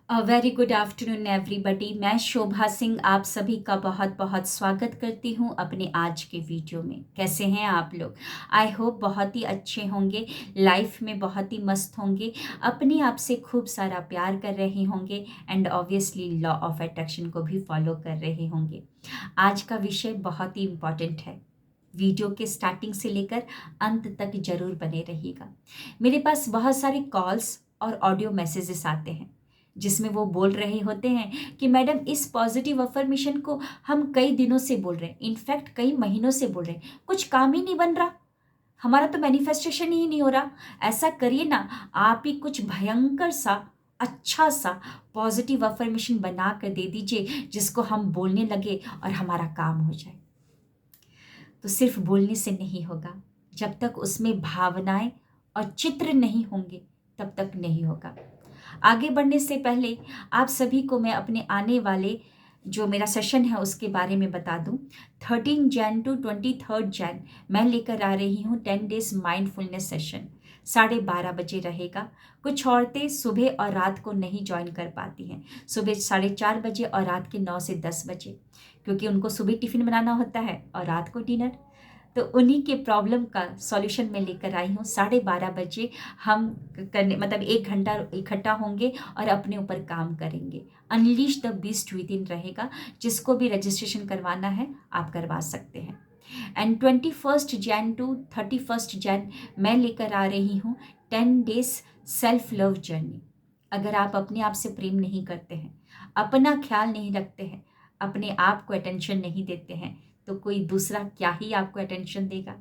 Very good afternoon everybody. मैं शोभा सिंह आप सभी का बहुत बहुत स्वागत करती हूँ अपने आज के वीडियो में। कैसे हैं आप लोग? आई होप बहुत ही अच्छे होंगे, लाइफ में बहुत ही मस्त होंगे, अपने आप से खूब सारा प्यार कर रहे होंगे and obviously law of attraction को भी फॉलो कर रहे होंगे। आज का विषय बहुत ही इम्पॉर्टेंट है। वीडियो के स्टार्टिंग से लेकर अंत तक जरूर बने रहिएगा। मेरे पास बहुत सारे कॉल्स और ऑडियो मैसेजेस आते हैं जिसमें वो बोल रहे होते हैं कि मैडम इस पॉजिटिव अफर्मेशन को हम कई दिनों से बोल रहे हैं, इनफैक्ट कई महीनों से बोल रहे हैं, कुछ काम ही नहीं बन रहा, हमारा तो मैनिफेस्टेशन ही नहीं हो रहा। ऐसा करिए ना, आप ही कुछ भयंकर सा अच्छा सा पॉजिटिव अफर्मेशन बना कर दे दीजिए जिसको हम बोलने लगे और हमारा काम हो जाए। तो सिर्फ बोलने से नहीं होगा, जब तक उसमें भावनाएं और चित्र नहीं होंगे तब तक नहीं होगा। आगे बढ़ने से पहले आप सभी को मैं अपने आने वाले जो मेरा सेशन है उसके बारे में बता दूं। 13 जैन टू 23 जैन मैं लेकर आ रही हूं 10 डेज माइंडफुलनेस सेशन। 12:30 बजे रहेगा। कुछ औरतें सुबह और रात को नहीं ज्वाइन कर पाती हैं, सुबह 4:30 बजे और रात के 9 से 10 बजे, क्योंकि उनको सुबह टिफ़िन बनाना होता है और रात को डिनर। तो उन्हीं के प्रॉब्लम का सॉल्यूशन मैं लेकर आई हूँ। 12:30 बजे हम करने मतलब 1 घंटा इकट्ठा होंगे और अपने ऊपर काम करेंगे। Unleash the beast with in रहेगा। जिसको भी रजिस्ट्रेशन करवाना है आप करवा सकते हैं। एंड 21 जैन टू 31 जैन मैं लेकर आ रही हूँ 10 डेज सेल्फ लव जर्नी। अगर आप अपने आप से प्रेम नहीं करते हैं, अपना ख्याल नहीं रखते हैं, अपने आप को अटेंशन नहीं देते हैं, तो कोई दूसरा क्या ही आपको अटेंशन देगा,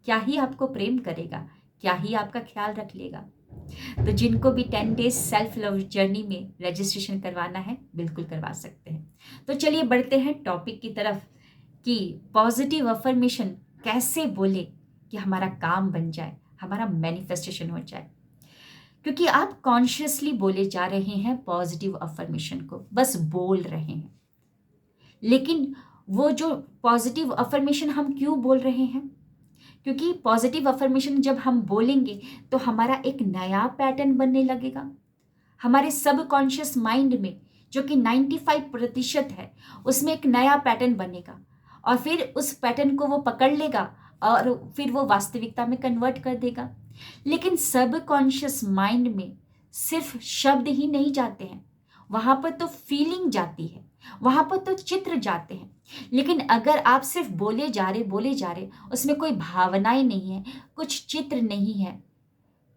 क्या ही आपको प्रेम करेगा, क्या ही आपका ख्याल रख लेगा। तो जिनको भी 10 डेज सेल्फ लव जर्नी में रजिस्ट्रेशन करवाना है बिल्कुल करवा सकते हैं। तो चलिए बढ़ते हैं टॉपिक की तरफ कि पॉजिटिव अफर्मेशन कैसे बोले कि हमारा काम बन जाए, हमारा मैनिफेस्टेशन हो जाए। क्योंकि आप कॉन्शियसली बोले जा रहे हैं पॉजिटिव अफर्मेशन को, बस बोल रहे हैं। लेकिन वो जो पॉजिटिव अफर्मेशन हम क्यों बोल रहे हैं? क्योंकि पॉजिटिव अफर्मेशन जब हम बोलेंगे तो हमारा एक नया पैटर्न बनने लगेगा। हमारे सबकॉन्शियस माइंड में जो कि 95% है, उसमें एक नया पैटर्न बनेगा और फिर उस पैटर्न को वो पकड़ लेगा और फिर वो वास्तविकता में कन्वर्ट कर देगा। लेकिन सबकॉन्शियस माइंड में सिर्फ शब्द ही नहीं जाते हैं, वहां पर तो फीलिंग जाती है, वहां पर तो चित्र जाते हैं। लेकिन अगर आप सिर्फ बोले जा रहे, उसमें कोई भावनाएं नहीं है, कुछ चित्र नहीं है,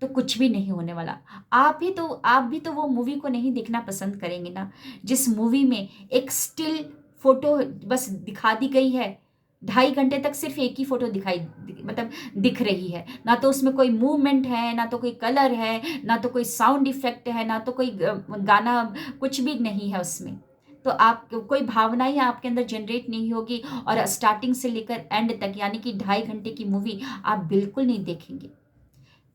तो कुछ भी नहीं होने वाला। आप भी तो वो मूवी को नहीं देखना पसंद करेंगे ना, जिस मूवी में एक स्टिल फोटो बस दिखा दी गई है। 2.5 घंटे तक सिर्फ एक ही फोटो दिख रही है, ना तो उसमें कोई मूवमेंट है, ना तो कोई कलर है, ना तो कोई साउंड इफेक्ट है, ना तो कोई गाना, कुछ भी नहीं है उसमें। तो आप कोई भावनाएं आपके अंदर जनरेट नहीं होगी और स्टार्टिंग से लेकर एंड तक यानी कि 2.5 घंटे की मूवी आप बिल्कुल नहीं देखेंगे।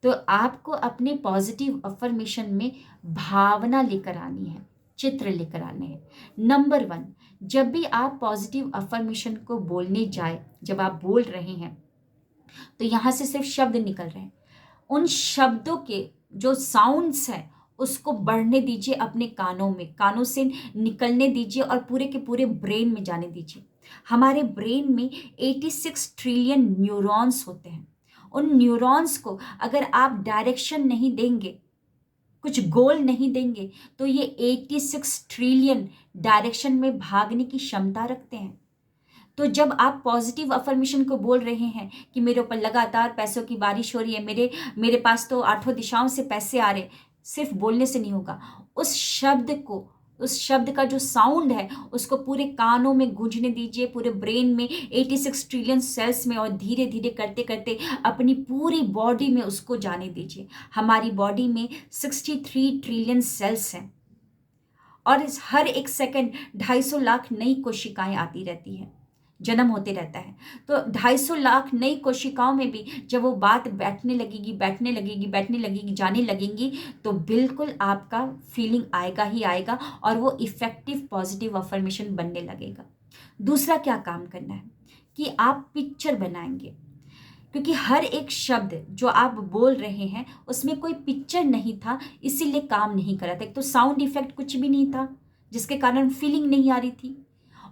तो आपको अपने पॉजिटिव अफर्मेशन में भावना लेकर आनी है, चित्र लेकर आने हैं। नंबर 1, जब भी आप पॉजिटिव अफर्मेशन को बोलने जाए, जब आप बोल रहे हैं तो यहाँ से सिर्फ शब्द निकल रहे हैं। उन शब्दों के जो साउंड्स हैं उसको बढ़ने दीजिए, अपने कानों में, कानों से निकलने दीजिए और पूरे के पूरे ब्रेन में जाने दीजिए। हमारे ब्रेन में 86 ट्रिलियन न्यूरॉन्स होते हैं। उन न्यूरॉन्स को अगर आप डायरेक्शन नहीं देंगे, कुछ गोल नहीं देंगे, तो ये 86 ट्रिलियन डायरेक्शन में भागने की क्षमता रखते हैं। तो जब आप पॉजिटिव अफर्मेशन को बोल रहे हैं कि मेरे ऊपर लगातार पैसों की बारिश हो रही है, मेरे पास तो आठों दिशाओं से पैसे आ रहे, सिर्फ बोलने से नहीं होगा। उस शब्द का जो साउंड है उसको पूरे कानों में गूंजने दीजिए, पूरे ब्रेन में 86 ट्रिलियन सेल्स में, और धीरे धीरे करते करते अपनी पूरी बॉडी में उसको जाने दीजिए। हमारी बॉडी में 63 ट्रिलियन सेल्स हैं और इस हर एक सेकंड 250 लाख नई कोशिकाएं आती रहती हैं, जन्म होते रहता है। तो 250 लाख नई कोशिकाओं में भी जब वो बात बैठने लगेगी, जाने लगेंगी, तो बिल्कुल आपका फीलिंग आएगा ही आएगा और वो इफेक्टिव पॉजिटिव अफर्मेशन बनने लगेगा। दूसरा क्या काम करना है कि आप पिक्चर बनाएंगे क्योंकि हर एक शब्द जो आप बोल रहे हैं उसमें कोई पिक्चर नहीं था, इसीलिए काम नहीं कर रहा था। एक तो साउंड इफेक्ट कुछ भी नहीं था जिसके कारण फीलिंग नहीं आ रही थी,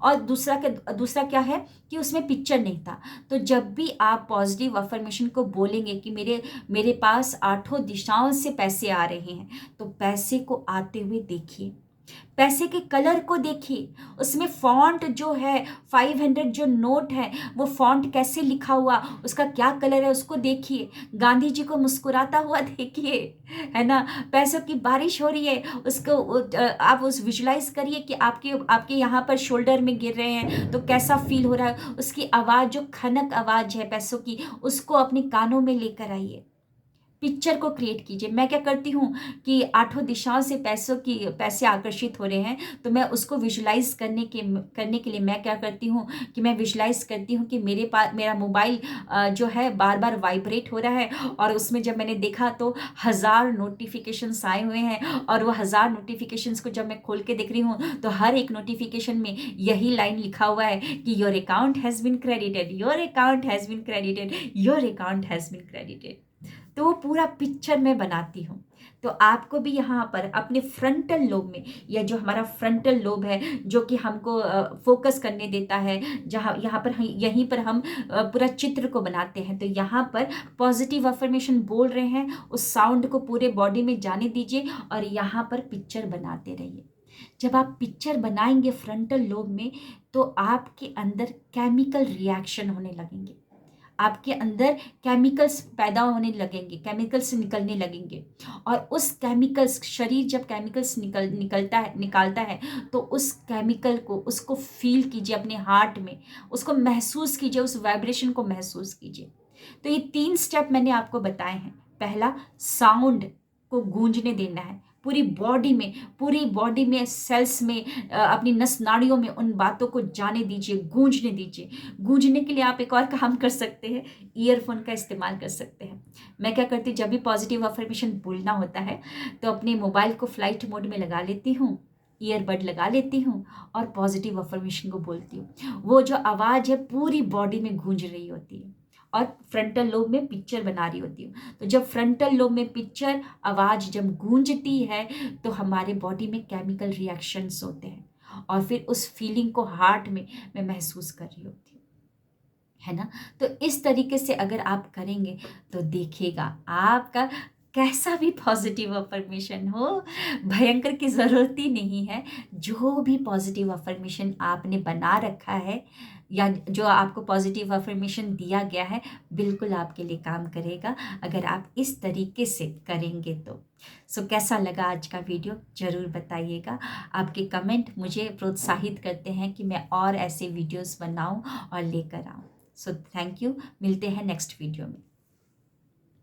और दूसरा क्या है कि उसमें पिक्चर नहीं था। तो जब भी आप पॉजिटिव अफर्मेशन को बोलेंगे कि मेरे मेरे पास आठों दिशाओं से पैसे आ रहे हैं, तो पैसे को आते हुए देखिए, पैसे के कलर को देखिए, उसमें फॉन्ट जो है 500 जो नोट है वो फॉन्ट कैसे लिखा हुआ, उसका क्या कलर है उसको देखिए, गांधी जी को मुस्कुराता हुआ देखिए, है ना, पैसों की बारिश हो रही है उसको आप उस विजुलाइज करिए कि आपके आपके यहाँ पर शोल्डर में गिर रहे हैं तो कैसा फील हो रहा है, उसकी आवाज़ जो खनक आवाज़ है पैसों की उसको अपने कानों में लेकर आइए, पिक्चर को क्रिएट कीजिए। मैं क्या करती हूँ कि आठों दिशाओं से पैसे आकर्षित हो रहे हैं, तो मैं उसको विजुलाइज करने के लिए मैं क्या करती हूँ कि मैं विजुलाइज करती हूँ कि मेरे पास मेरा मोबाइल जो है बार बार वाइब्रेट हो रहा है, और उसमें जब मैंने देखा तो 1000 नोटिफिकेशंस आए हुए हैं, और वो 1000 नोटिफिकेशंस को जब मैं खोल के देख रही हूँ तो हर एक नोटिफिकेशन में यही लाइन लिखा हुआ है कि your account has been credited, your account has been credited, your account has been credited. तो वो पूरा पिक्चर मैं बनाती हूँ। तो आपको भी यहाँ पर अपने फ्रंटल लोब में, या जो हमारा फ्रंटल लोब है जो कि हमको फोकस करने देता है, जहाँ यहाँ पर यहीं पर हम पूरा चित्र को बनाते हैं, तो यहाँ पर पॉजिटिव अफर्मेशन बोल रहे हैं, उस साउंड को पूरे बॉडी में जाने दीजिए और यहाँ पर पिक्चर बनाते रहिए। जब आप पिक्चर बनाएंगे फ्रंटल लोब में, तो आपके अंदर केमिकल रिएक्शन होने लगेंगे, आपके अंदर केमिकल्स पैदा होने लगेंगे, केमिकल्स निकलने लगेंगे, और उस केमिकल्स, शरीर जब केमिकल्स निकालता है तो उस केमिकल को, उसको फील कीजिए अपने हार्ट में, उसको महसूस कीजिए, उस वाइब्रेशन को महसूस कीजिए। तो ये 3 स्टेप मैंने आपको बताए हैं। पहला, साउंड को गूंजने देना है पूरी बॉडी में, सेल्स में, अपनी नस नाड़ियों में उन बातों को जाने दीजिए, गूंजने दीजिए। गूंजने के लिए आप एक और काम कर सकते हैं, ईयरफोन का इस्तेमाल कर सकते हैं। मैं क्या करती हूँ, जब भी पॉजिटिव अफर्मेशन बोलना होता है तो अपने मोबाइल को फ्लाइट मोड में लगा लेती हूँ, ईयरबड लगा लेती हूँ और पॉजिटिव अफर्मेशन को बोलती हूँ। वो जो आवाज़ है पूरी बॉडी में गूंज रही होती है, और फ्रंटल लोब में पिक्चर बना रही होती हूँ। तो जब फ्रंटल लोब में पिक्चर आवाज़ जब गूंजती है तो हमारे बॉडी में केमिकल रिएक्शंस होते हैं, और फिर उस फीलिंग को हार्ट में मैं महसूस कर रही होती हूँ, है ना। तो इस तरीके से अगर आप करेंगे तो देखिएगा आपका कैसा भी पॉजिटिव अफर्मेशन हो, भयंकर की ज़रूरत ही नहीं है। जो भी पॉजिटिव अफर्मेशन आपने बना रखा है या जो आपको पॉजिटिव अफर्मेशन दिया गया है, बिल्कुल आपके लिए काम करेगा अगर आप इस तरीके से करेंगे तो। सो कैसा लगा आज का वीडियो ज़रूर बताइएगा। आपके कमेंट मुझे प्रोत्साहित करते हैं कि मैं और ऐसे वीडियोस बनाऊं और लेकर आऊं। सो थैंक यू, मिलते हैं नेक्स्ट वीडियो में।